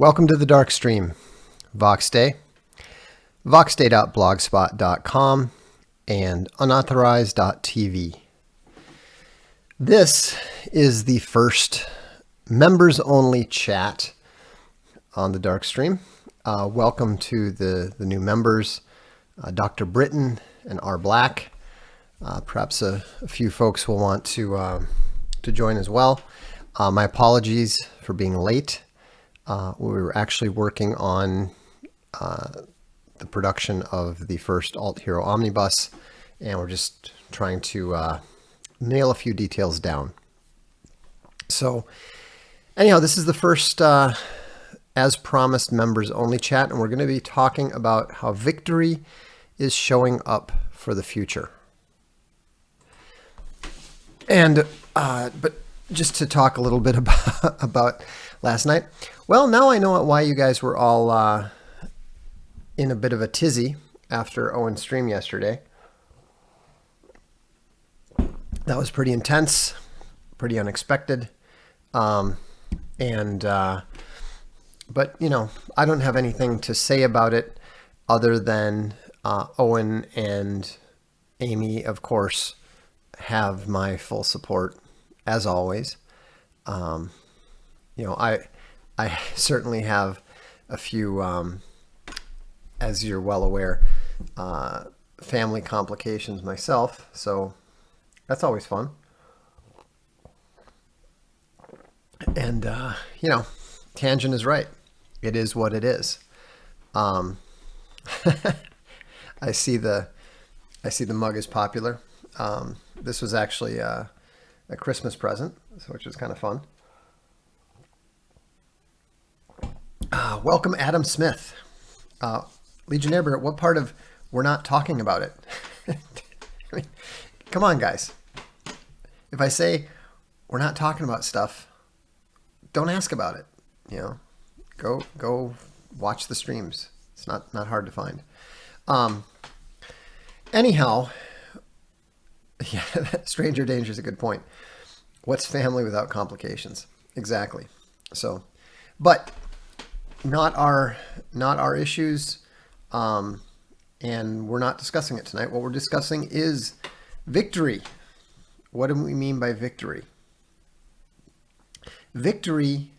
Welcome to the Darkstream, Voxday, voxday.blogspot.com, and unauthorized.tv. This is the first members-only chat on the Darkstream. Welcome to the new members, Dr. Britton and R. Black. Perhaps a few folks will want to join as well. My apologies for being late. We were actually working on the production of the first Alt Hero Omnibus, and we're just trying to nail a few details down. So anyhow, this is the first, as promised, members only chat, and we're going to be talking about how victory is showing up for the future. And but just to talk a little bit about last night. Well, now I know why you guys were all in a bit of a tizzy after Owen's stream yesterday. That was pretty intense, pretty unexpected. But you know, I don't have anything to say about it other than Owen and Amy, of course, have my full support as always. You know, I certainly have a few, as you're well aware, family complications myself, so that's always fun. And you know, Tangent is right. It is what it is. I see the mug is popular. This was actually a Christmas present, which was kind of fun. Welcome, Adam Smith. Legionnaire, what part of we're not talking about it? I mean, come on, guys. If I say we're not talking about stuff, don't ask about it. You know, go watch the streams. It's not hard to find. Anyhow, yeah, stranger danger is a good point. What's family without complications? Exactly. So, but not our issues, and we're not discussing it tonight. What we're discussing is victory. What do we mean by victory? Victory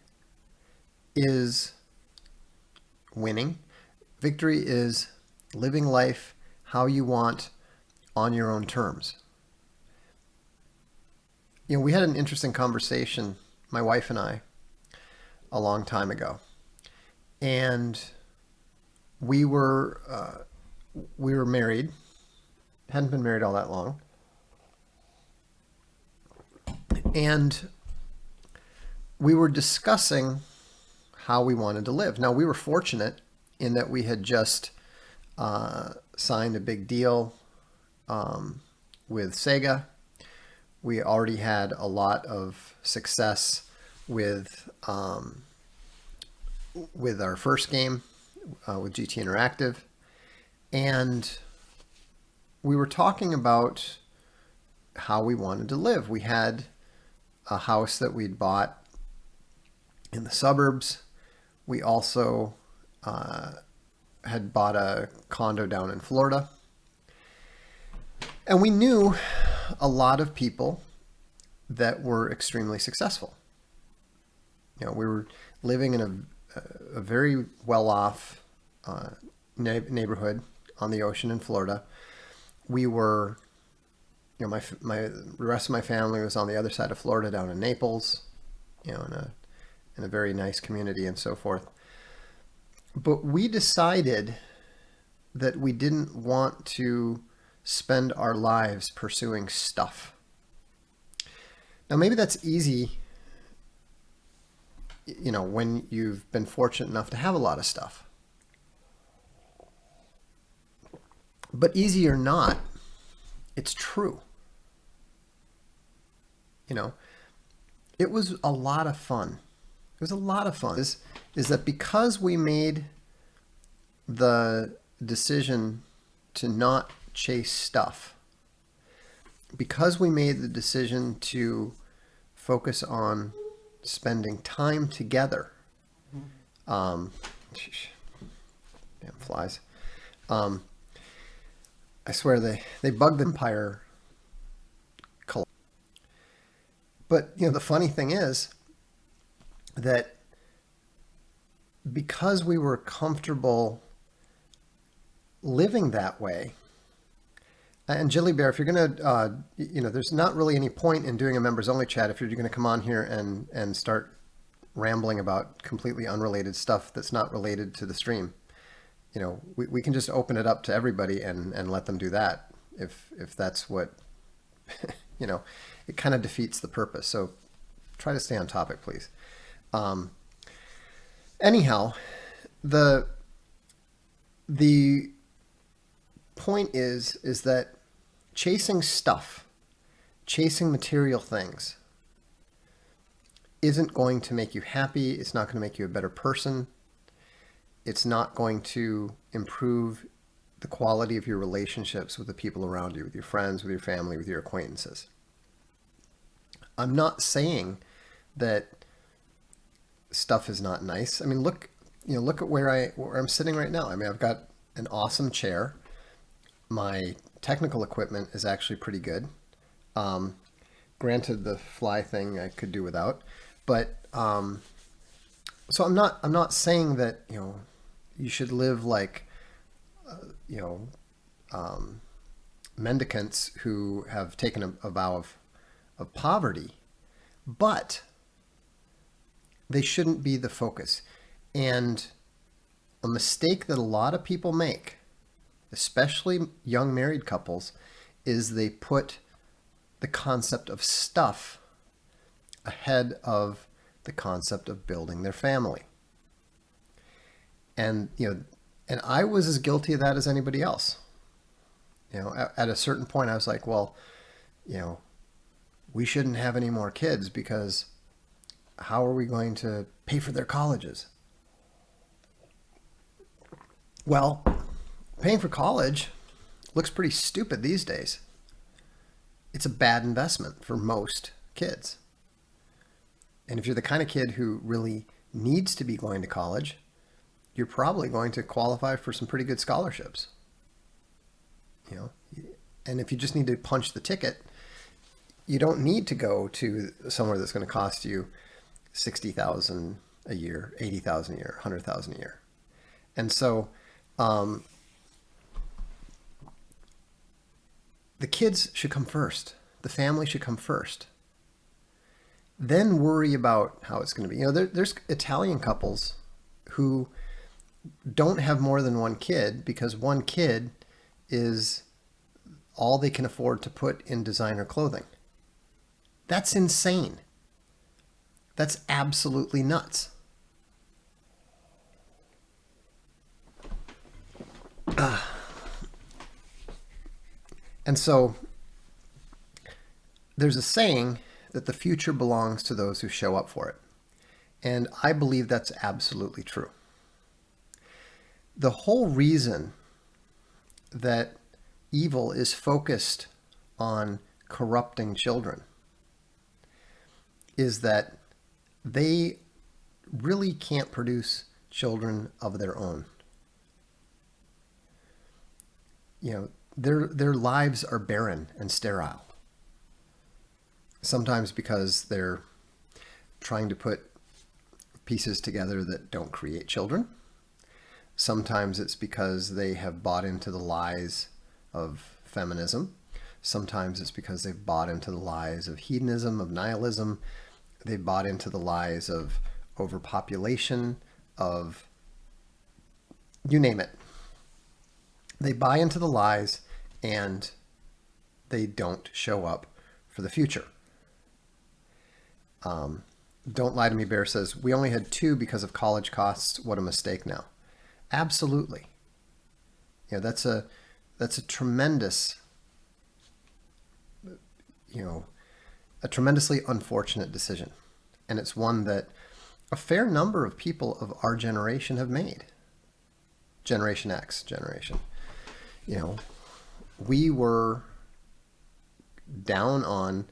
is winning. Victory is living life how you want on your own terms. You know, we had an interesting conversation, my wife and I, a long time ago. And we were married, hadn't been married all that long. And we were discussing how we wanted to live. Now, we were fortunate in that we had just signed a big deal with Sega. We already had a lot of success with our first game, with GT Interactive. And we were talking about how we wanted to live. We had a house that we'd bought in the suburbs. We also had bought a condo down in Florida. And we knew a lot of people that were extremely successful. You know, we were living in a very well-off neighborhood on the ocean in Florida. We were, you know, the rest of my family was on the other side of Florida, down in Naples, you know, in a very nice community and so forth. But we decided that we didn't want to spend our lives pursuing stuff. Now, maybe that's easy, you know, when you've been fortunate enough to have a lot of stuff. But easy or not, it's true. You know, it was a lot of fun. It was a lot of fun. Is that because we made the decision to not chase stuff, because we made the decision to focus on spending time together, Um, damn flies. Um, I swear they bugged the Empire. But the funny thing is that because we were comfortable living that way, and Jilly Bear, if you're gonna, there's not really any point in doing a members only chat if you're going to come on here and start rambling about completely unrelated stuff that's not related to the stream. We can just open it up to everybody and let them do that if that's what, it kind of defeats the purpose. So try to stay on topic, please. Anyhow, the point is that chasing stuff, chasing material things, isn't going to make you happy. It's not going to make you a better person. It's not going to improve the quality of your relationships with the people around you, with your friends, with your family, with your acquaintances. I'm not saying that stuff is not nice. I mean, look at where I'm sitting right now. I mean, I've got an awesome chair. My technical equipment is actually pretty good. Granted, the fly thing I could do without, but so I'm not saying that you should live like mendicants who have taken a vow of poverty, but they shouldn't be the focus. And a mistake that a lot of people make, especially young married couples, is they put the concept of stuff ahead of the concept of building their family. And and I was as guilty of that as anybody else. At a certain point I was like, well, we shouldn't have any more kids because how are we going to pay for their colleges? Well, paying for college looks pretty stupid these days. It's a bad investment for most kids. And if you're the kind of kid who really needs to be going to college, you're probably going to qualify for some pretty good scholarships. And if you just need to punch the ticket, you don't need to go to somewhere that's going to cost you $60,000 a year, $80,000 a year, $100,000 a year. And so the kids should come first. The family should come first. Then worry about how it's going to be. There's Italian couples who don't have more than one kid because one kid is all they can afford to put in designer clothing. That's insane. That's absolutely nuts. And so there's a saying that the future belongs to those who show up for it. And I believe that's absolutely true. The whole reason that evil is focused on corrupting children is that they really can't produce children of their own. Their lives are barren and sterile. Sometimes because they're trying to put pieces together that don't create children. Sometimes it's because they have bought into the lies of feminism. Sometimes it's because they've bought into the lies of hedonism, of nihilism. They've bought into the lies of overpopulation, of you name it. They buy into the lies and they don't show up for the future. Don't Lie to Me Bear says, we only had 2 because of college costs. What a mistake now. Absolutely. That's a tremendous, a tremendously unfortunate decision. And it's one that a fair number of people of our generation have made. Generation X generation. We were down on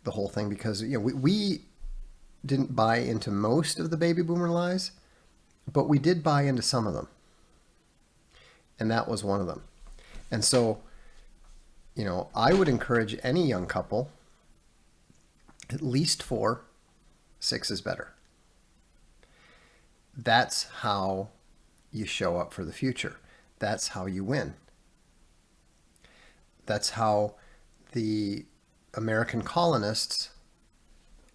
the whole thing because we didn't buy into most of the baby boomer lies, But we did buy into some of them, and that was one of them. And so, I would encourage any young couple, at least 4, 6 is better. That's how you show up for the future. That's how you win. That's how the American colonists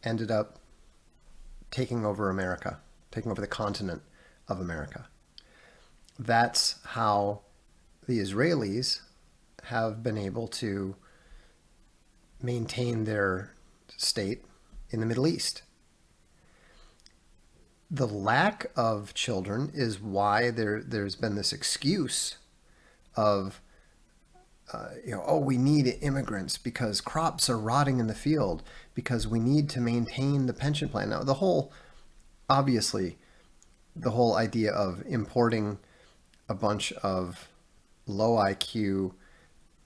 ended up taking over America, taking over the continent of America. That's how the Israelis have been able to maintain their state in the Middle East. The lack of children is why there's been this excuse of, we need immigrants because crops are rotting in the field, because we need to maintain the pension plan. Now, obviously, the whole idea of importing a bunch of low IQ,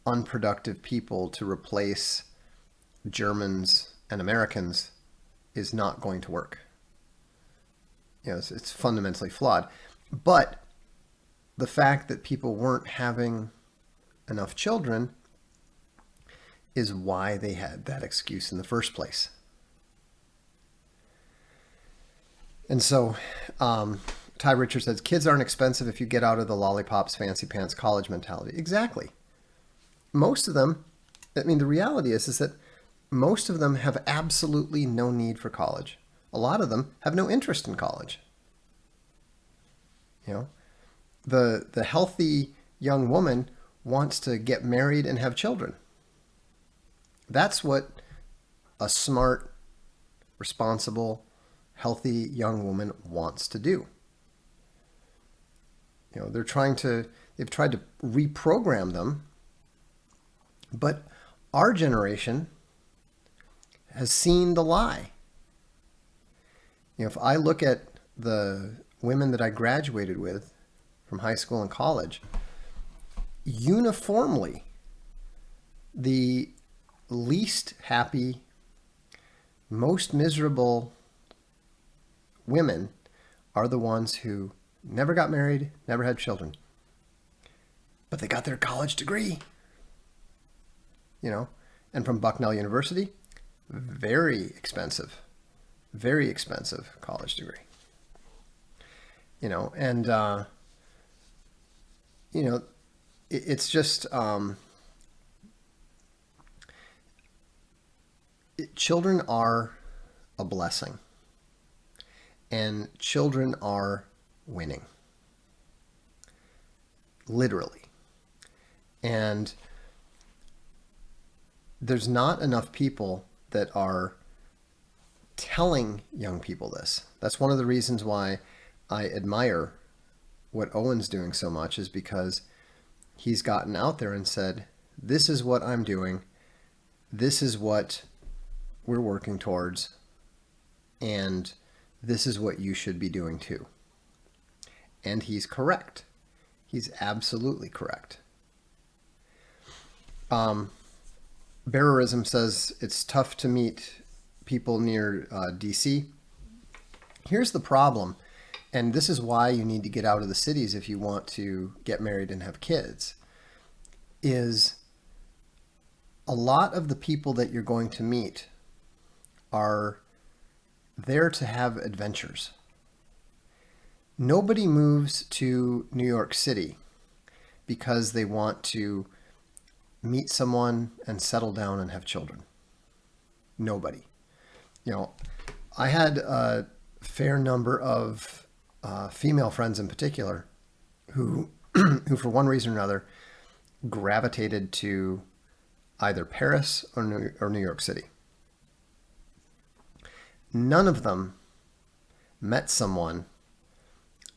unproductive people to replace Germans and Americans is not going to work. It's fundamentally flawed. But the fact that people weren't having enough children is why they had that excuse in the first place. And so Ty Richards says, kids aren't expensive if you get out of the lollipops, fancy pants, college mentality. Exactly. Most of them, the reality is that most of them have absolutely no need for college. A lot of them have no interest in college. The healthy young woman wants to get married and have children. That's what a smart, responsible, healthy young woman wants to do. They've tried to reprogram them, but our generation has seen the lie. If I look at the women that I graduated with from high school and college, uniformly, the least happy, most miserable women are the ones who never got married, never had children, but they got their college degree. And from Bucknell University, very expensive college degree. It's just children are a blessing, and children are winning, literally. And there's not enough people that are telling young people this. That's one of the reasons why I admire what Owen's doing so much, is because he's gotten out there and said, this is what I'm doing. This is what we're working towards. And this is what you should be doing too. And he's correct. He's absolutely correct. Bearerism says it's tough to meet people near DC. Here's the problem, and this is why you need to get out of the cities if you want to get married and have kids, is a lot of the people that you're going to meet are there to have adventures. Nobody moves to New York City because they want to meet someone and settle down and have children. Nobody. I had a fair number of female friends in particular who for one reason or another gravitated to either Paris or New York City. None of them met someone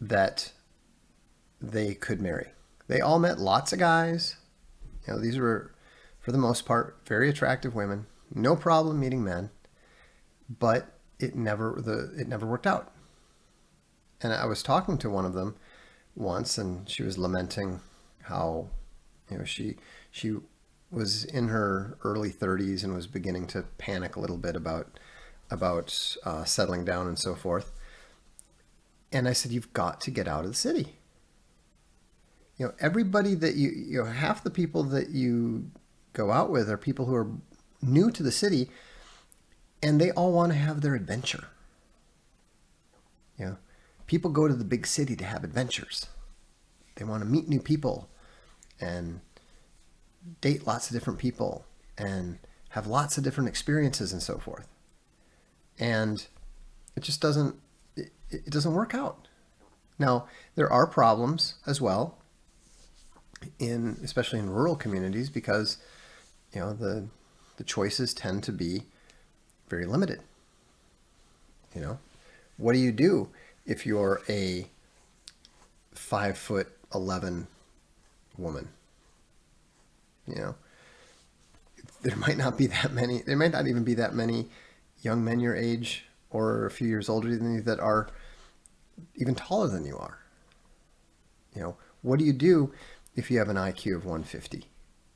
that they could marry. They all met lots of guys. These were, for the most part, very attractive women. No problem meeting men, but it never worked out. And I was talking to one of them once, and she was lamenting how, she was in her early 30s and was beginning to panic a little bit about settling down and so forth. And I said, you've got to get out of the city. Everybody that half the people that you go out with are people who are new to the city, and they all want to have their adventure. People go to the big city to have adventures. They want to meet new people and date lots of different people and have lots of different experiences and so forth. And it just doesn't work out. Now, there are problems as well, especially in rural communities, because the choices tend to be very limited. What do you do if you're a 5'11" woman? There might not be that many. There might not even be that many young men your age or a few years older than you that are even taller than you are. What do you do if you have an IQ of 150?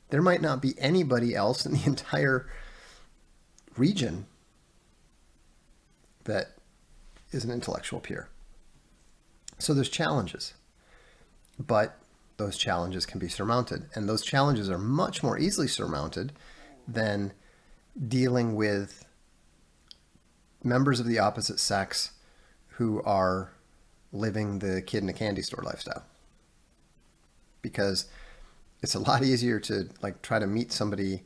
There might not be anybody else in the entire region that is an intellectual peer. So there's challenges, but those challenges can be surmounted. And those challenges are much more easily surmounted than dealing with members of the opposite sex who are living the kid in a candy store lifestyle. Because it's a lot easier to try to meet somebody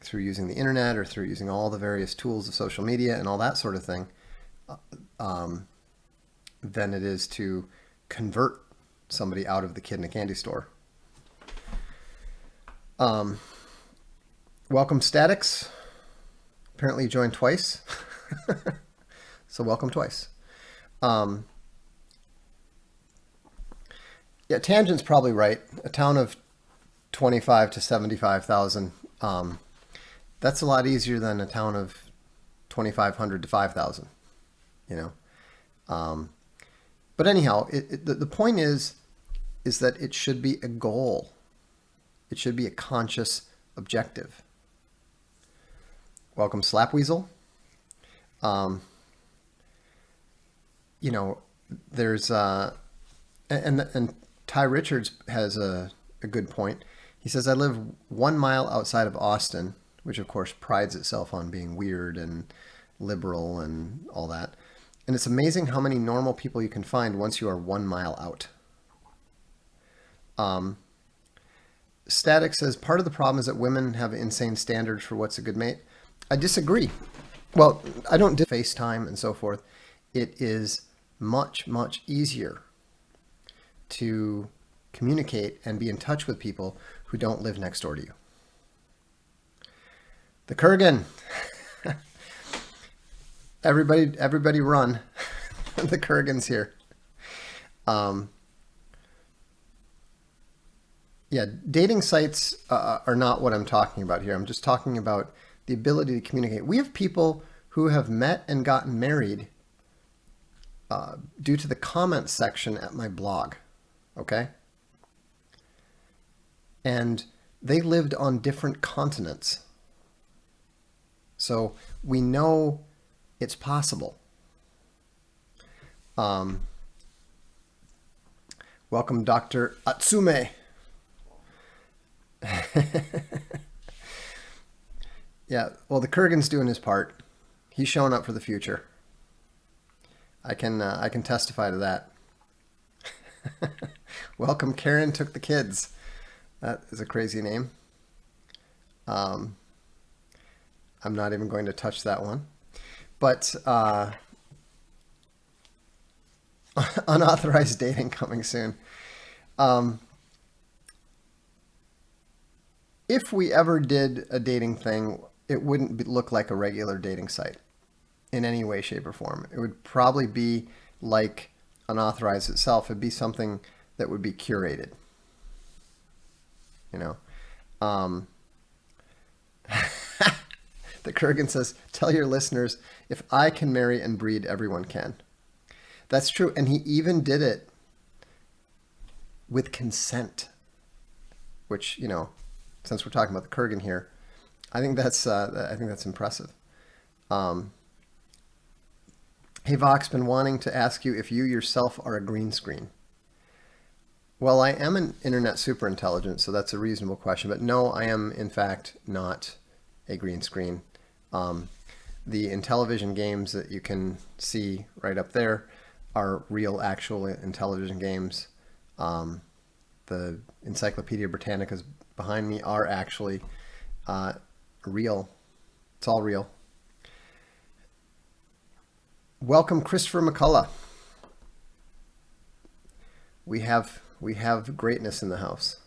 through using the internet or through using all the various tools of social media and all that sort of thing than it is to convert somebody out of the kid in a candy store. Welcome, Statics. Apparently you joined twice. So welcome twice. Tangent's probably right. A town of 25 to 75,000. That's a lot easier than a town of 2,500 to 5,000. But anyhow, the point is that it should be a goal. It should be a conscious objective. Welcome, Slapweasel. There's and Ty Richards has a good point. He says, I live 1 mile outside of Austin, which of course prides itself on being weird and liberal and all that. And it's amazing how many normal people you can find once you are 1 mile out. Static says, part of the problem is that women have insane standards for what's a good mate. I disagree. Well, I don't do FaceTime and so forth. It is much, much easier to communicate and be in touch with people who don't live next door to you. The Kurgan. Everybody run. The Kurgan's here. Dating sites are not what I'm talking about here. I'm just talking about the ability to communicate. We have people who have met and gotten married due to the comments section at my blog. Okay? And they lived on different continents. So we know it's possible. Welcome, Dr. Atsume. Yeah, well, the Kurgan's doing his part. He's showing up for the future. I can testify to that. Welcome, Karen took the kids. That is a crazy name. I'm not even going to touch that one. But unauthorized dating coming soon. If we ever did a dating thing, it wouldn't look like a regular dating site in any way, shape, or form. It would probably be like unauthorized itself. It'd be something that would be curated. The Kurgan says, tell your listeners, if I can marry and breed, everyone can. That's true. And he even did it with consent, which, since we're talking about the Kurgan here, I think that's impressive. Hey Vox, been wanting to ask you if you yourself are a green screen. Well, I am an internet superintelligence, so that's a reasonable question. But no, I am in fact not a green screen. Um, the Intellivision games that you can see right up there are real, actual Intellivision games. The Encyclopedia Britannicas behind me are actually real. It's all real. Welcome, Christopher McCullough. We have greatness in the house.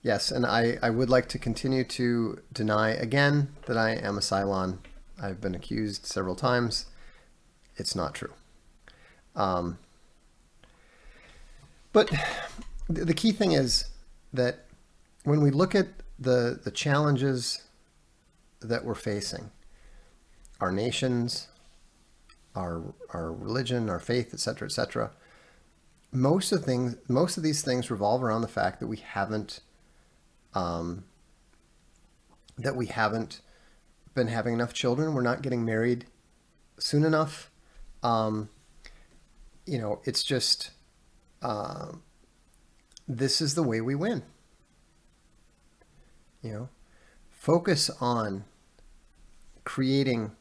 Yes, and I would like to continue to deny again that I am a Cylon. I've been accused several times. It's not true. But the key thing is that when we look at the challenges that we're facing, our nations, our religion, our faith, etc., most of these things revolve around the fact that we haven't been having enough children. We're not getting married soon enough. It's just this is the way we win. Focus on creating,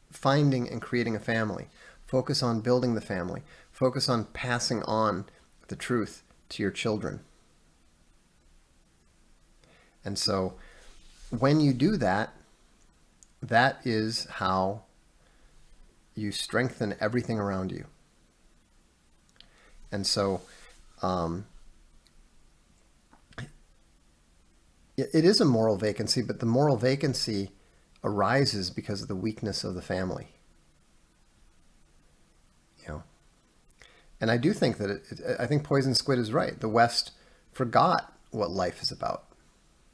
finding and creating a family. Focus on building the family. Focus on passing on the truth to your children. And so when you do that, that is how you strengthen everything around you. And so it is a moral vacancy, but the moral vacancy arises because of the weakness of the family. And I do think that I think Poison Squid is right. The West forgot what life is about.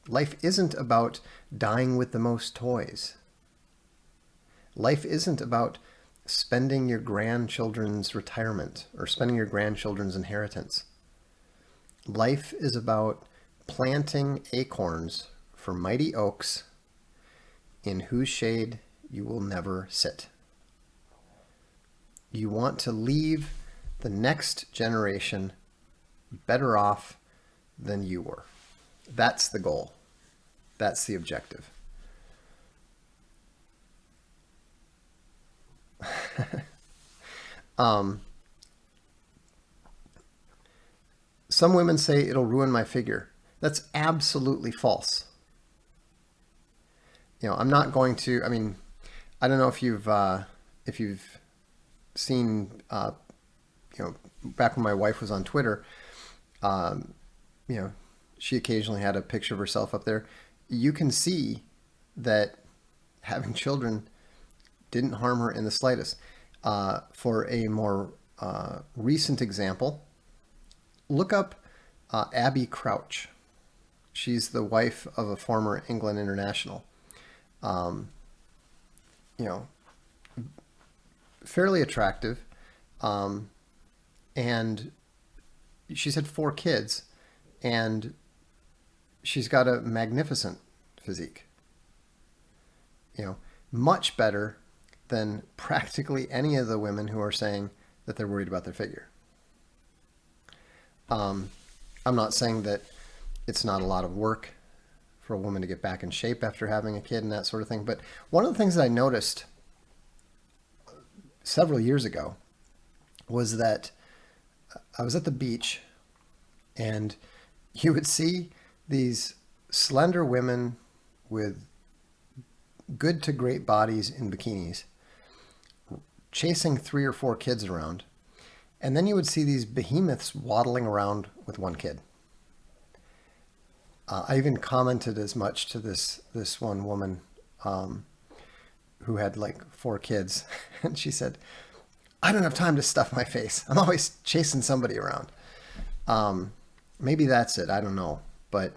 Life isn't about dying with the most toys. Life isn't about spending your grandchildren's retirement or spending your grandchildren's inheritance. Life is about planting acorns for mighty oaks in whose shade you will never sit. You want to leave the next generation better off than you were. That's the goal. That's the objective. Some women say it'll ruin my figure. That's absolutely false. I'm not going to. I mean, I don't know if you've seen. Back when my wife was on Twitter, she occasionally had a picture of herself up there. You can see that having children didn't harm her in the slightest. For a more recent example, look up Abby Crouch. She's the wife of a former England international. Fairly attractive. And she's had 4 kids, and she's got a magnificent physique. Much better than practically any of the women who are saying that they're worried about their figure. I'm not saying that it's not a lot of work for a woman to get back in shape after having a kid and that sort of thing. But one of the things that I noticed several years ago was that I was at the beach, and you would see these slender women with good to great bodies in bikinis chasing 3 or 4 kids around. And then you would see these behemoths waddling around with 1 kid. I even commented as much to this one woman who had like 4 kids. And she said, I don't have time to stuff my face. I'm always chasing somebody around. Maybe that's it. I don't know. But,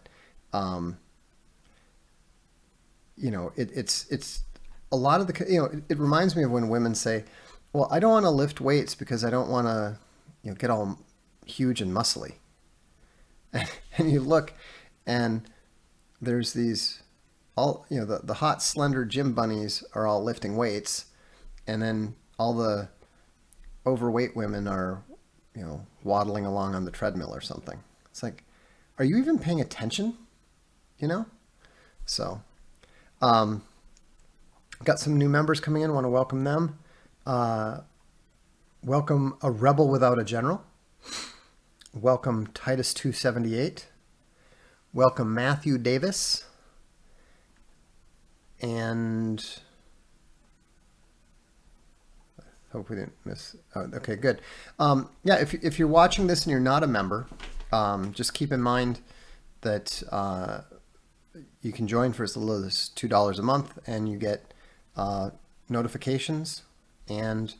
it's a lot of the, it reminds me of when women say, well, I don't want to lift weights because I don't want to, get all huge and muscly. And you look, and there's these, the hot, slender gym bunnies are all lifting weights, and then all the overweight women are, waddling along on the treadmill or something. It's like, are you even paying attention? You know? So, got some new members coming in. Want to welcome them. Welcome A Rebel Without a General. Welcome Titus 278. Welcome Matthew Davis. And I hope we didn't miss. Oh, okay, good. Yeah, if you're watching this and you're not a member, just keep in mind that you can join for as little as $2 a month, and you get notifications. And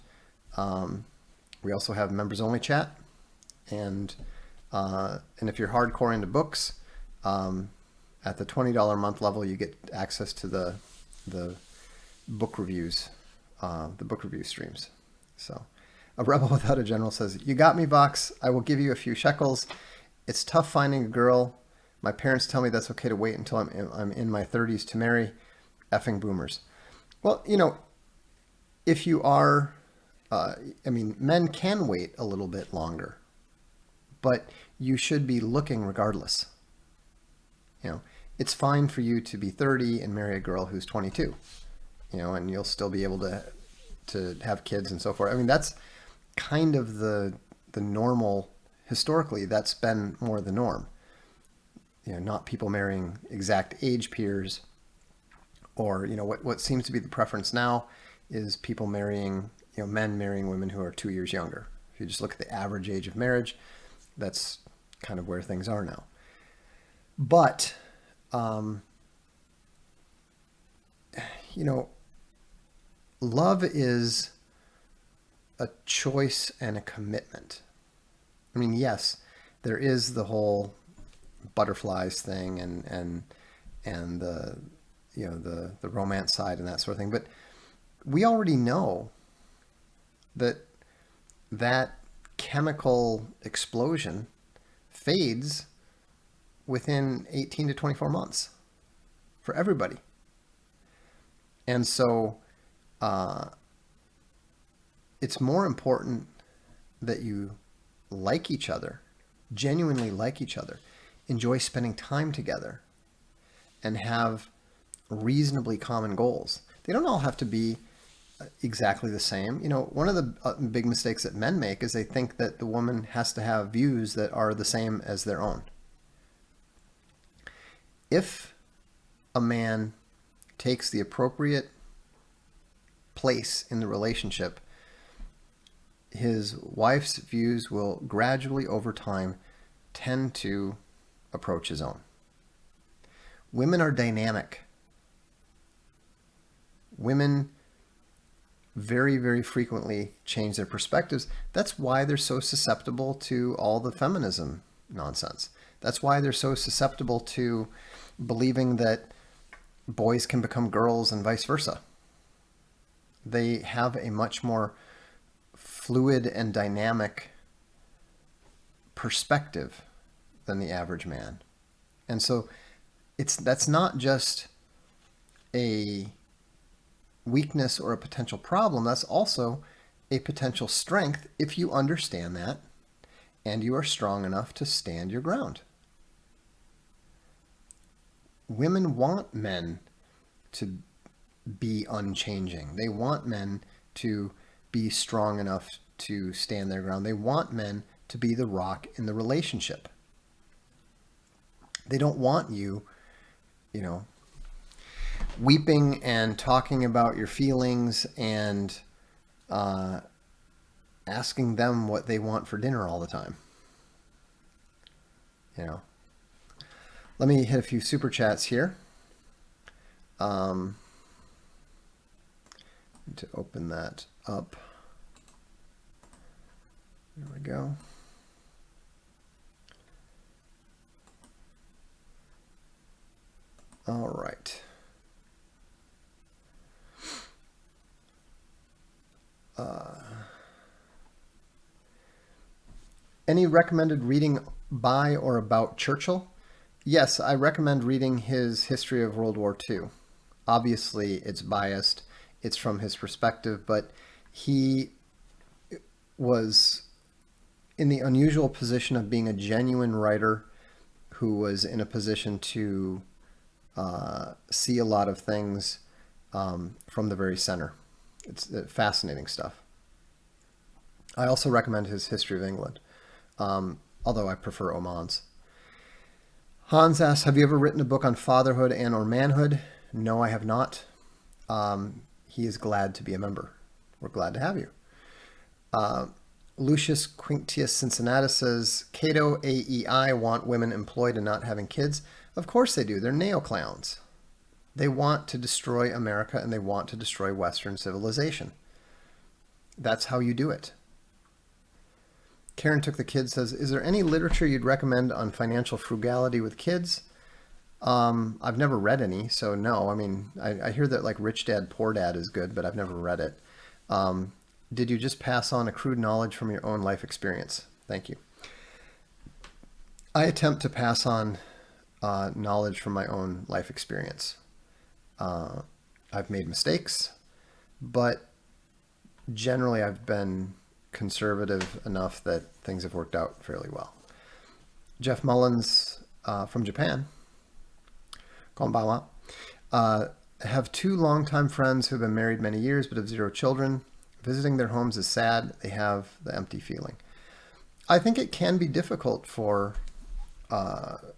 we also have members only chat. And if you're hardcore into books, at the $20 a month level, you get access to the book reviews, the book review streams. So, A Rebel Without a General says, "You got me, Vox. I will give you a few shekels. It's tough finding a girl. My parents tell me that's okay to wait until I'm in my 30s to marry. Effing boomers." Well, if you are, men can wait a little bit longer, but you should be looking regardless. It's fine for you to be 30 and marry a girl who's 22, and you'll still be able to have kids and so forth. That's kind of the normal. Historically, that's been more the norm. Not people marrying exact age peers, or what seems to be the preference now is people marrying, men marrying women who are 2 years younger. If you just look at the average age of marriage, that's kind of where things are now. But love is a choice and a commitment. Yes, there is the whole butterflies thing and the the romance side and that sort of thing, but we already know that chemical explosion fades within 18 to 24 months for everybody. And so it's more important that you like each other, genuinely like each other, enjoy spending time together, and have reasonably common goals. They don't all have to be exactly the same. One of the big mistakes that men make is they think that the woman has to have views that are the same as their own. If a man takes the appropriate place in the relationship, his wife's views will gradually, over time, tend to approach his own. Women are dynamic. Women very, very frequently change their perspectives. That's why they're so susceptible to all the feminism nonsense. That's why they're so susceptible to believing that boys can become girls and vice versa. They have a much more fluid and dynamic perspective than the average man. And so that's not just a weakness or a potential problem. That's also a potential strength if you understand that and you are strong enough to stand your ground. Women want men to be unchanging. They want men to be strong enough to stand their ground. They want men to be the rock in the relationship. They don't want you, weeping and talking about your feelings and asking them what they want for dinner all the time. Let me hit a few super chats here. To open that up. There we go. All right. Any recommended reading by or about Churchill? Yes, I recommend reading his History of World War II. Obviously, it's biased. it's from his perspective, but he was in the unusual position of being a genuine writer who was in a position to see a lot of things from the very center. It's fascinating stuff. I also recommend his History of England, although I prefer Oman's. Hans asks, have you ever written a book on fatherhood and or manhood? No, I have not. He is glad to be a member. We're glad to have you. Lucius Quinctius Cincinnatus says, Cato, AEI want women employed and not having kids. Of course they do. They're neo-clowns. They want to destroy America and they want to destroy Western civilization. That's how you do it. Karen Took the Kid says, is there any literature you'd recommend on financial frugality with kids? I've never read any, so no. I mean, I hear that like Rich Dad, Poor Dad is good, but I've never read it. Did you just pass on accrued knowledge from your own life experience? Thank you. I attempt to pass on knowledge from my own life experience. I've made mistakes, but generally I've been conservative enough that things have worked out fairly well. Jeff Mullins from Japan, konbanwa, have two longtime friends who have been married many years but have 0 children. Visiting their homes is sad. They have the empty feeling. I think it can be difficult for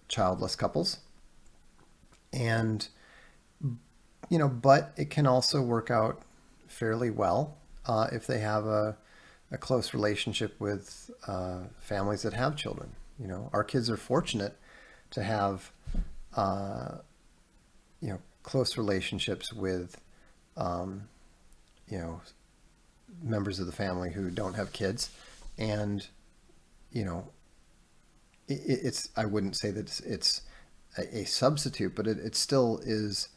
childless couples, and but it can also work out fairly well if they have a close relationship with families that have children. Our kids are fortunate to have close relationships with members of the family who don't have kids, and it's I wouldn't say that it's a substitute, but it still is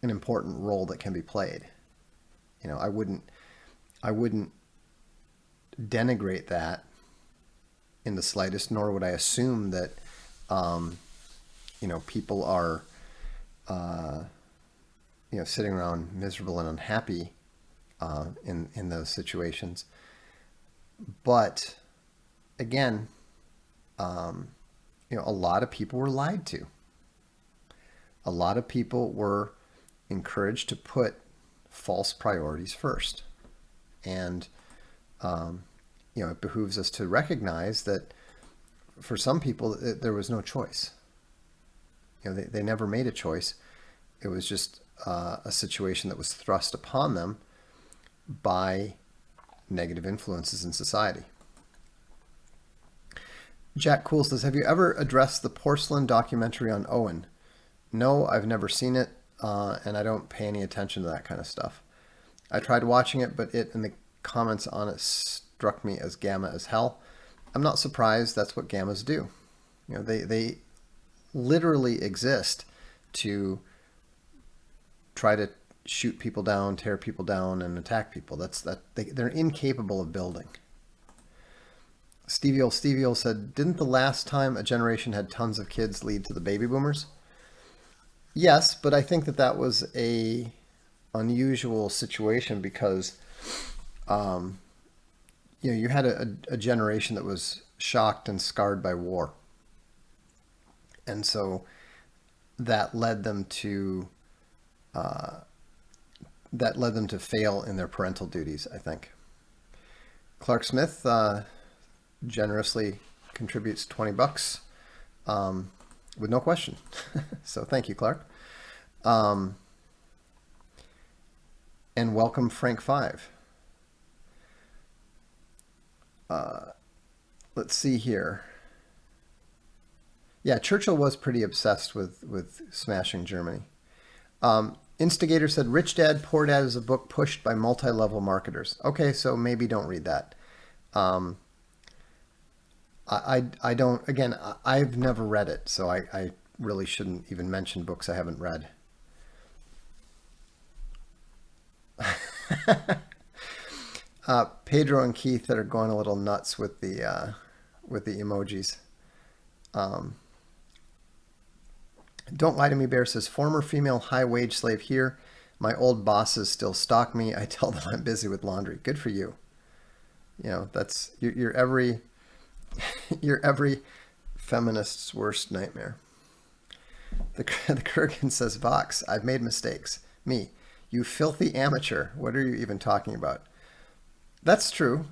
an important role that can be played. I wouldn't denigrate that in the slightest, nor would I assume that people are sitting around miserable and unhappy in those situations. But again, a lot of people were lied to. A lot of people were encouraged to put false priorities first. And, it behooves us to recognize that for some people, there was no choice. They never made a choice. It was just a situation that was thrust upon them by negative influences in society. Jack Cool says, have you ever addressed the porcelain documentary on Owen? No, I've never seen it, and I don't pay any attention to that kind of stuff. I tried watching it, but it and the comments on it struck me as gamma as hell. I'm not surprised. That's what gammas do. They literally exist to try to shoot people down, tear people down, and attack people. They're incapable of building. Stevie O said, didn't the last time a generation had tons of kids lead to the baby boomers? Yes, but I think that was a unusual situation because you had a generation that was shocked and scarred by war. And so that led them to fail in their parental duties, I think. Clark Smith generously contributes $20 with no question. So thank you, Clark. And welcome, Frank 5. Let's see here. Yeah, Churchill was pretty obsessed with smashing Germany. Instigator said, Rich Dad, Poor Dad is a book pushed by multi-level marketers. Okay, so maybe don't read that. I don't, again, I've never read it, so I really shouldn't even mention books I haven't read. Pedro and Keith that are going a little nuts with the emojis. Don't Lie to Me Bear says, former female high wage slave here. My old bosses still stalk me. I tell them I'm busy with laundry. Good for you. That's you're every you're every feminist's worst nightmare. The Kurgan says, Vox, I've made mistakes. Me, you filthy amateur. What are you even talking about? That's true.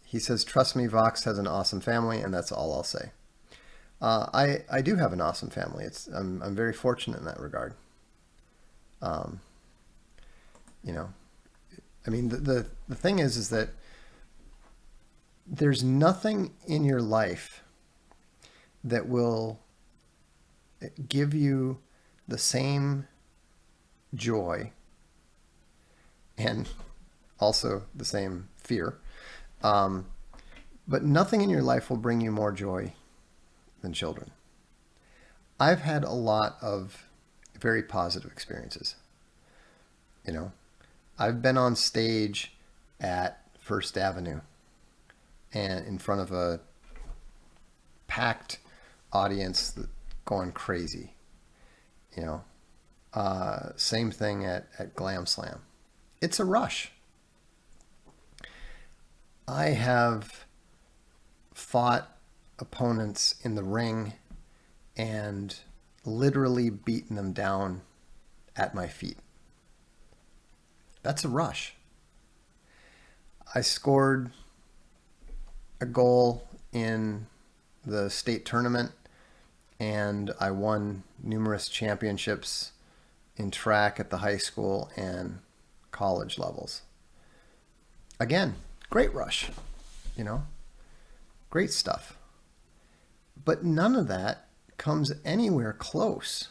He says, trust me, Vox has an awesome family, and that's all I'll say. I do have an awesome family. I'm very fortunate in that regard. I mean, the thing is that there's nothing in your life that will give you the same joy and also the same fear. But nothing in your life will bring you more joy than children. I've had a lot of very positive experiences. I've been on stage at First Avenue and in front of a packed audience going crazy. Same thing at Glam Slam. It's a rush. I have fought opponents in the ring and literally beaten them down at my feet. That's a rush. I scored a goal in the state tournament, and I won numerous championships in track at the high school and college levels. Again, great rush, great stuff. But none of that comes anywhere close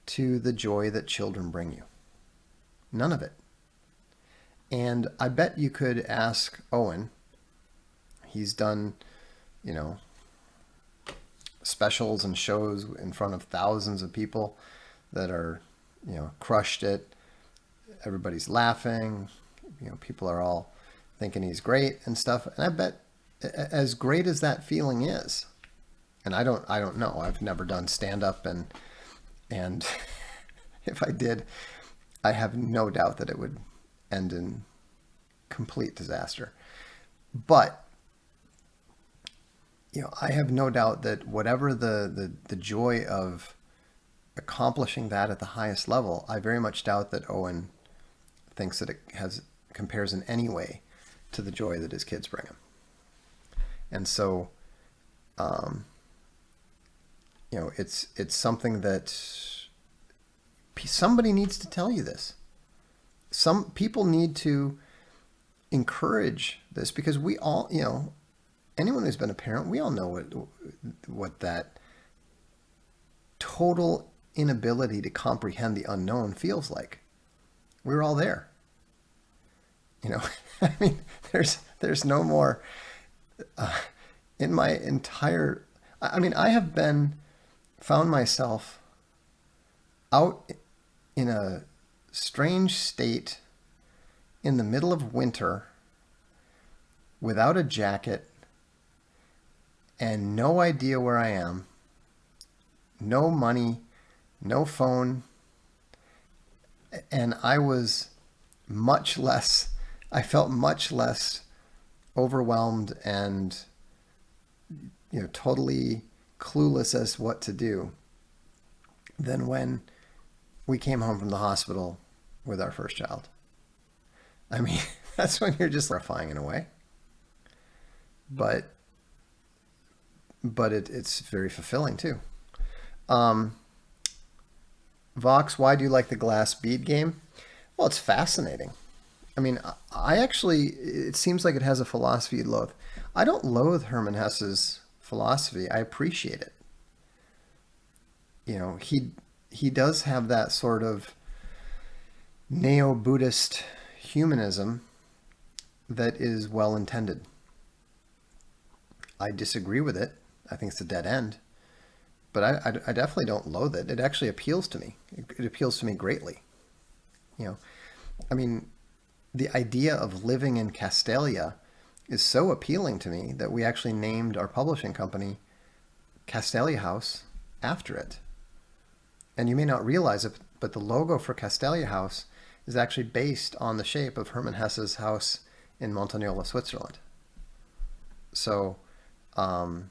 to the joy that children bring you. None of it. And I bet you could ask Owen. He's done, specials and shows in front of thousands of people that are, crushed it. Everybody's laughing. People are all thinking he's great and stuff. And I bet as great as that feeling is, and I don't know. I've never done stand-up, and if I did, I have no doubt that it would end in complete disaster. But I have no doubt that whatever the joy of accomplishing that at the highest level, I very much doubt that Owen thinks that it compares in any way to the joy that his kids bring him. And so, it's something that somebody needs to tell you this. Some people need to encourage this, because we all, anyone who's been a parent, we all know what that total inability to comprehend the unknown feels like. We're all there. I mean, there's no more in my entire, I have found myself out in a strange state in the middle of winter without a jacket and no idea where I am, no money, no phone, and I felt much less overwhelmed and totally clueless as to what to do than when we came home from the hospital with our first child. I mean, that's when you're just terrifying in a way. But it's very fulfilling too. Vox, why do you like the glass bead game? Well, it's fascinating. I mean, it seems like it has a philosophy you loathe. I don't loathe Hermann Hesse's philosophy. I appreciate it. He does have that sort of neo-Buddhist humanism that is well intended. I disagree with it. I think it's a dead end. But I definitely don't loathe it. It actually appeals to me. It appeals to me greatly. The idea of living in Castalia is so appealing to me that we actually named our publishing company Castalia House after it. And you may not realize it, but the logo for Castelia House is actually based on the shape of Hermann Hesse's house in Montagnola, Switzerland. So, you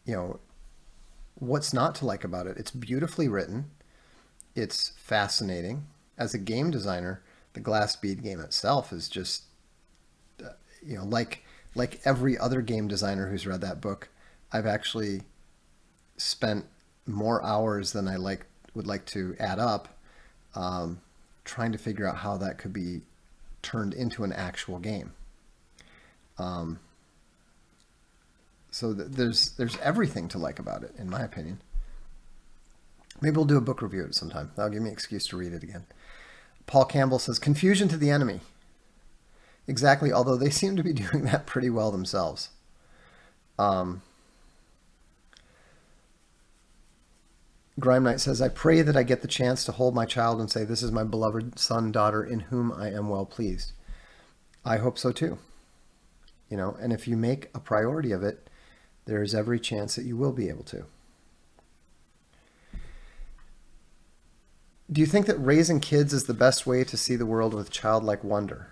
know, what's not to like about it? It's beautifully written. It's fascinating. As a game designer, the glass bead game itself is just, like every other game designer who's read that book, I've actually spent more hours than I would like to add up, trying to figure out how that could be turned into an actual game. So there's everything to like about it, in my opinion. Maybe we'll do a book review of it sometime. That'll give me an excuse to read it again. Paul Campbell says, confusion to the enemy. Exactly, although they seem to be doing that pretty well themselves. Grime Knight says, I pray that I get the chance to hold my child and say, this is my beloved son, daughter, in whom I am well pleased. I hope so too. And if you make a priority of it, there is every chance that you will be able to. Do you think that raising kids is the best way to see the world with childlike wonder?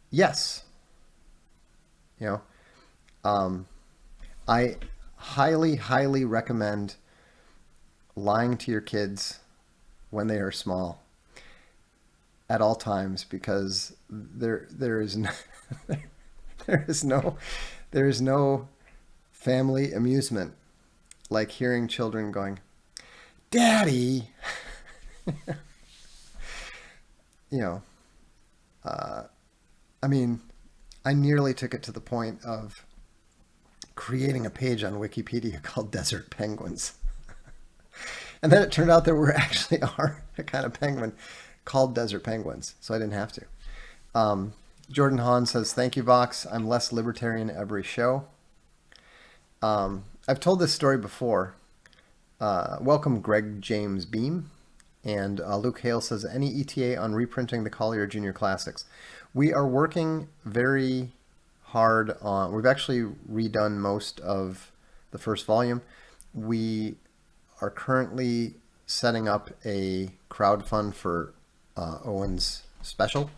Yes. I highly, highly recommend lying to your kids when they are small at all times, because there is no family amusement like hearing children going, Daddy. I nearly took it to the point of creating a page on Wikipedia called Desert Penguins. And then it turned out there actually are a kind of penguin called desert penguins, so I didn't have to. Jordan Hahn says, thank you, Vox. I'm less libertarian every show. I've told this story before. Welcome, Greg James Beam. And Luke Hale says, any ETA on reprinting the Collier Junior Classics? We are working very hard on, we've actually redone most of the first volume. We are currently setting up a crowdfund for Owen's special.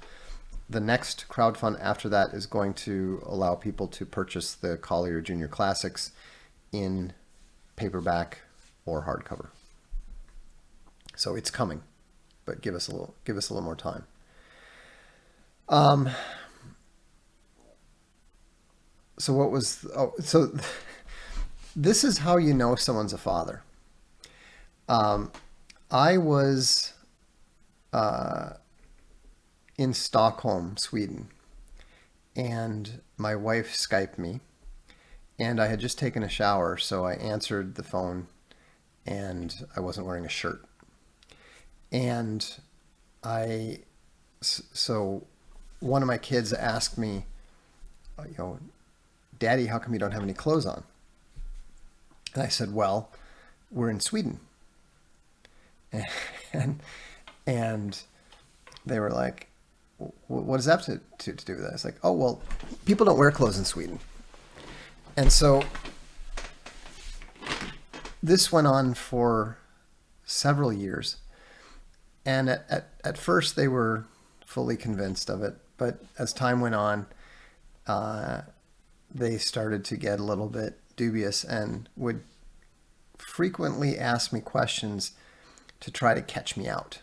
The next crowdfund after that is going to allow people to purchase the Collier Junior Classics in paperback or hardcover. So it's coming, but give us a little more time. So this is how you know someone's a father. I was in Stockholm, Sweden, and my wife Skyped me, and I had just taken a shower, so I answered the phone, and I wasn't wearing a shirt. And so one of my kids asked me, Daddy, how come you don't have any clothes on? And I said, well, we're in Sweden. And they were like, what does that have to do with that? It's like, oh, well, people don't wear clothes in Sweden. And so this went on for several years. And at first they were fully convinced of it. But as time went on, they started to get a little bit dubious and would frequently ask me questions to try to catch me out.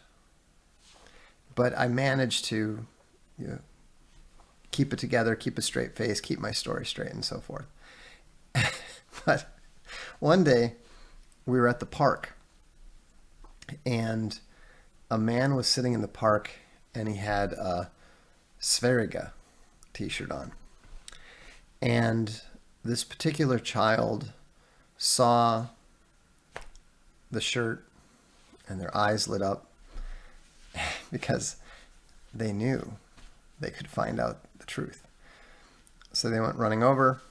But I managed to keep it together, keep a straight face, keep my story straight, and so forth. But one day we were at the park, and a man was sitting in the park, and he had a Sverige t-shirt on. And this particular child saw the shirt, and their eyes lit up because they knew they could find out the truth. So they went running over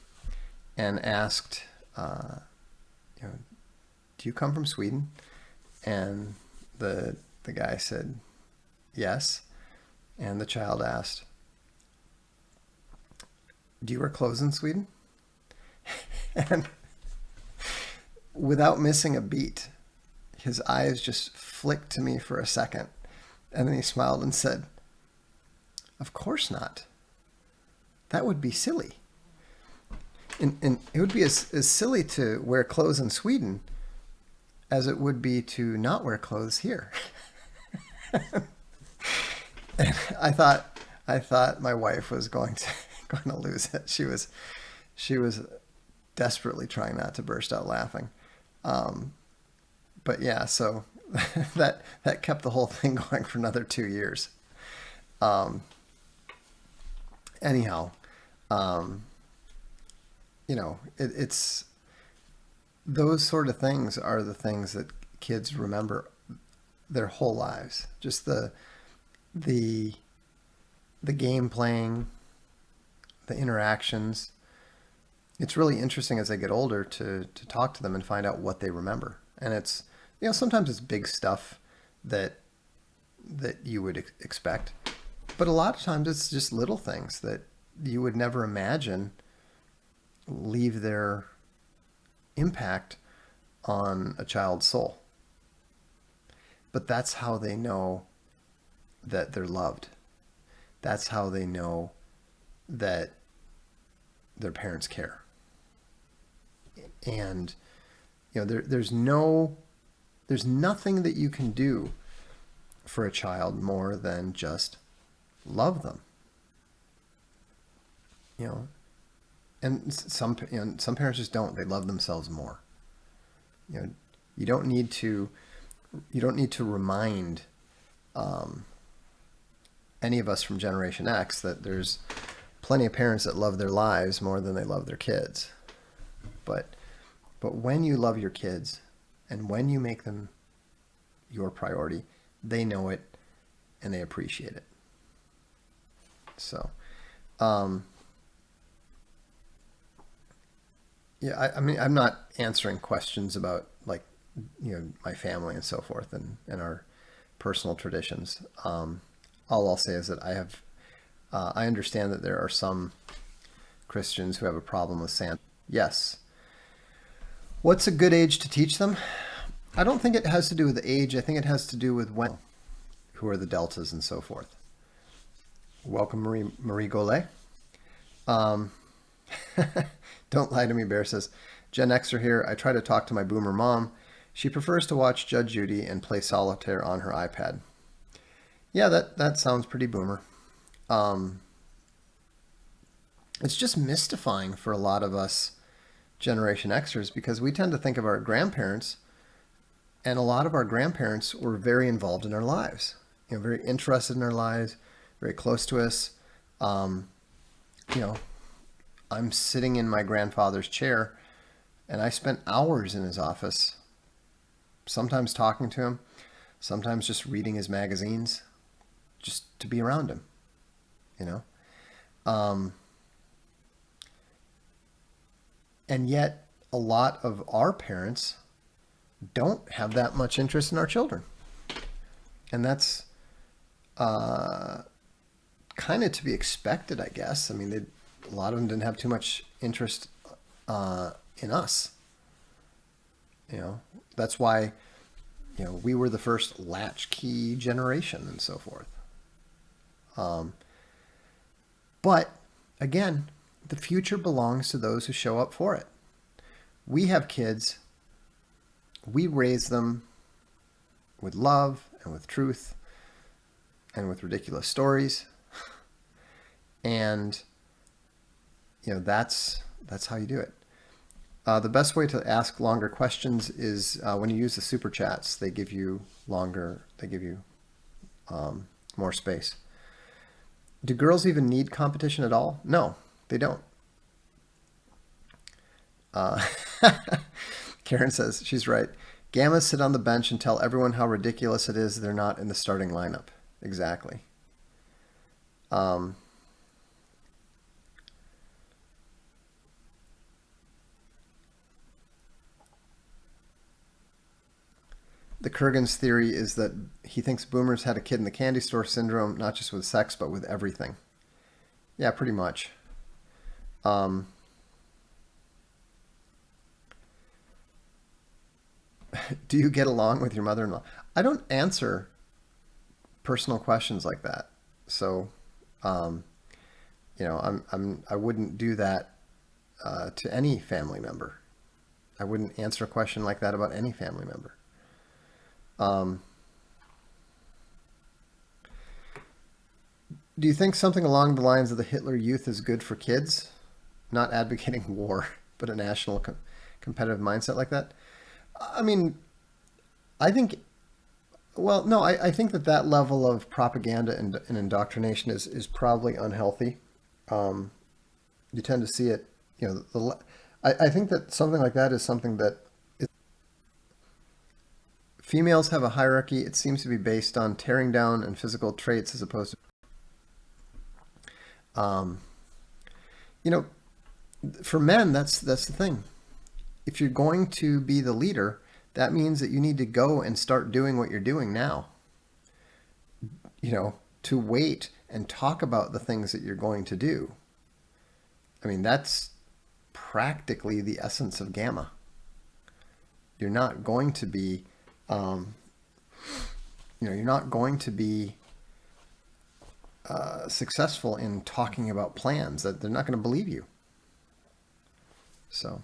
and asked, do you come from Sweden? And the guy said, yes. And the child asked, do you wear clothes in Sweden? And without missing a beat, his eyes just flicked to me for a second, and then he smiled and said, "Of course not. That would be silly. And it would be as silly to wear clothes in Sweden as it would be to not wear clothes here." And I thought my wife was going to lose it. She was desperately trying not to burst out laughing. But yeah, so that kept the whole thing going for another 2 years. Anyhow, it's those sort of things are the things that kids remember their whole lives. Just the game playing, the interactions. It's really interesting as they get older to talk to them and find out what they remember. And it's, sometimes it's big stuff that you would expect, but a lot of times it's just little things that you would never imagine leave their impact on a child's soul. But that's how they know that they're loved. That's how they know that their parents care. And there's nothing that you can do for a child more than just love them. And some parents just don't. They love themselves more. You don't need to remind any of us from Generation X that there's plenty of parents that love their lives more than they love their kids. But when you love your kids and when you make them your priority, they know it and they appreciate it. So, yeah, I mean, I'm not answering questions about my family and so forth and our personal traditions. All I'll say is that I understand that there are some Christians who have a problem with Santa. Yes. What's a good age to teach them? I don't think it has to do with the age. I think it has to do with who are the deltas and so forth. Welcome, Marie Gollet. Don't Lie to Me Bear says, Gen Xer here. I try to talk to my boomer mom. She prefers to watch Judge Judy and play solitaire on her iPad. Yeah, that sounds pretty boomer. It's just mystifying for a lot of us Generation Xers because we tend to think of our grandparents, and a lot of our grandparents were very involved in our lives, very interested in our lives, very close to us. I'm sitting in my grandfather's chair and I spent hours in his office, sometimes talking to him, sometimes just reading his magazines, just to be around him, and yet a lot of our parents don't have that much interest in our children. And that's kind of to be expected, I guess. I mean, a lot of them didn't have too much interest in us. That's why, we were the first latchkey generation and so forth. But again, the future belongs to those who show up for it. We have kids. We raise them with love and with truth and with ridiculous stories. And, that's how you do it. The best way to ask longer questions is when you use the super chats. They give you more space. Do girls even need competition at all? No, they don't. Karen says, she's right. Gammas sit on the bench and tell everyone how ridiculous it is they're not in the starting lineup. Exactly. The Kurgan's theory is that he thinks boomers had a kid in the candy store syndrome, not just with sex, but with everything. Yeah, pretty much. Do you get along with your mother-in-law? I don't answer personal questions like that. So, um, I wouldn't do that to any family member. I wouldn't answer a question like that about any family member. Um, do you think something along the lines of the Hitler Youth is good for kids? Not advocating war, but a national competitive mindset like that? I mean, I think, well, no, I think that level of propaganda and indoctrination is probably unhealthy. Um, you tend to see it, I think that something like that is something that females have a hierarchy. It seems to be based on tearing down and physical traits as opposed to, you know, for men, that's the thing. If you're going to be the leader, that means that you need to go and start doing what you're doing now. To wait and talk about the things that you're going to do. I mean, that's practically the essence of Gamma. You're not going to be, you're not going to be successful in talking about plans. That they're not going to believe you. So,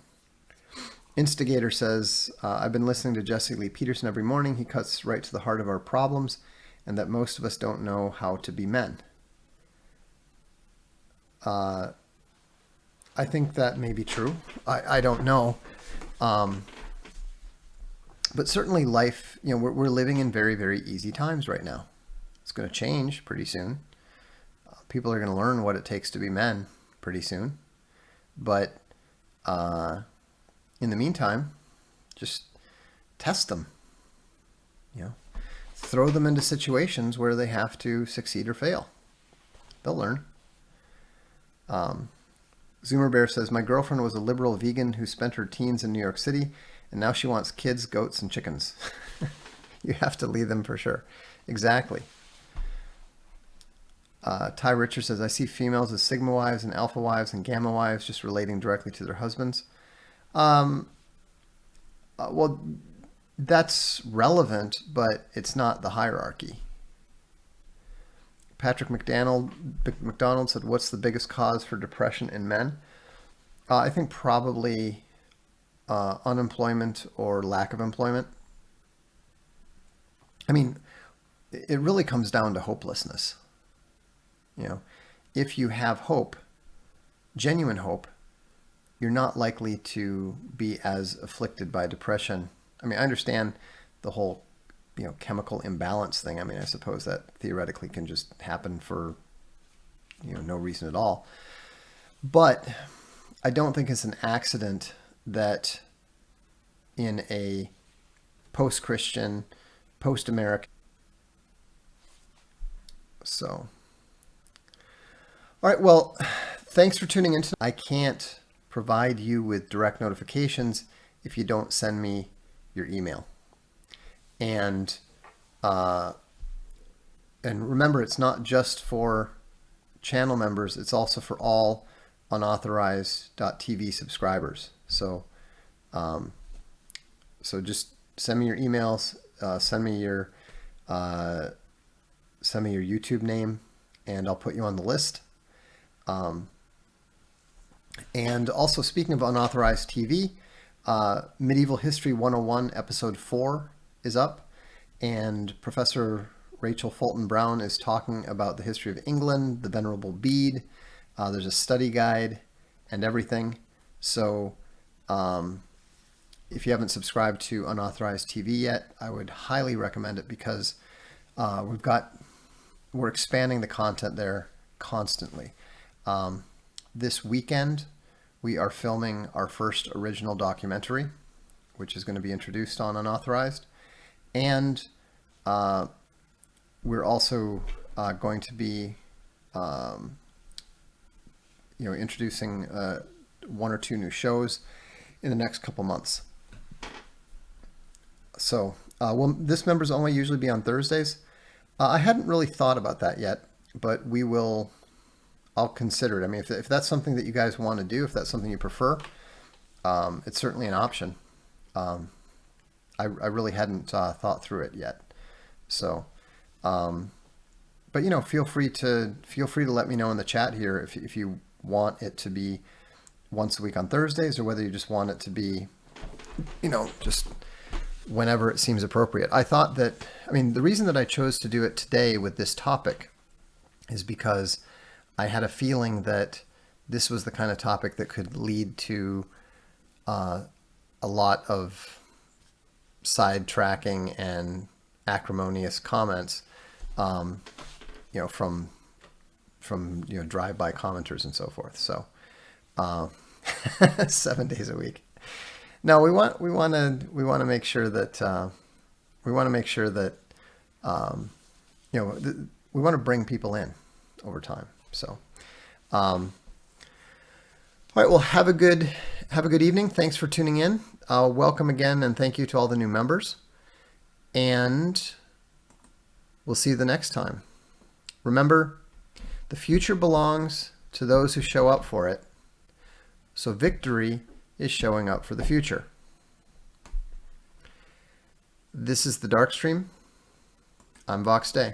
Instigator says, I've been listening to Jesse Lee Peterson every morning. He cuts right to the heart of our problems, and that most of us don't know how to be men. I think that may be true. I don't know. But certainly life, we're living in very, very easy times right now. It's going to change pretty soon. People are going to learn what it takes to be men pretty soon. But in the meantime, just test them. Throw them into situations where they have to succeed or fail. They'll learn. Zoomer Bear says, my girlfriend was a liberal vegan who spent her teens in New York City, and now she wants kids, goats, and chickens. You have to lead them for sure. Exactly. Ty Richard says, I see females as Sigma wives and Alpha wives and Gamma wives, just relating directly to their husbands. Well, that's relevant, but it's not the hierarchy. Patrick McDonald said, what's the biggest cause for depression in men? I think probably unemployment or lack of employment. I mean, it really comes down to hopelessness. If you have hope, genuine hope, you're not likely to be as afflicted by depression. I mean, I understand the whole chemical imbalance thing. I mean, I suppose that theoretically can just happen for, no reason at all. But I don't think it's an accident that in a post-Christian, post-American. So, all right, well, thanks for tuning in. I can't provide you with direct notifications if you don't send me your email. And remember, it's not just for channel members, it's also for all unauthorized.tv subscribers. So just send me your emails, send me your YouTube name, and I'll put you on the list. And also, speaking of unauthorized TV, Medieval History 101 episode 4 is up, and Professor Rachel Fulton Brown is talking about the history of England, the Venerable Bede. There's a study guide and everything. So if you haven't subscribed to Unauthorized TV yet, I would highly recommend it, because we're expanding the content there constantly. This weekend, we are filming our first original documentary, which is going to be introduced on Unauthorized. And we're also going to be introducing 1 or 2 new shows in the next couple months. So, this members only usually be on Thursdays. I hadn't really thought about that yet, but I'll consider it. I mean, if that's something that you guys want to do, if that's something you prefer, it's certainly an option. I really hadn't thought through it yet. So, but feel free to let me know in the chat here if you want it to be once a week on Thursdays, or whether you just want it to be, just whenever it seems appropriate. I thought that, the reason that I chose to do it today with this topic is because I had a feeling that this was the kind of topic that could lead to a lot of sidetracking and acrimonious comments, from drive-by commenters and so forth. So, 7 days a week. No, we want to make sure that we want to bring people in over time. So, all right. Well, have a good evening. Thanks for tuning in. Welcome again, and thank you to all the new members. And we'll see you the next time. Remember, the future belongs to those who show up for it. So victory is showing up for the future. This is the Darkstream. I'm Vox Day.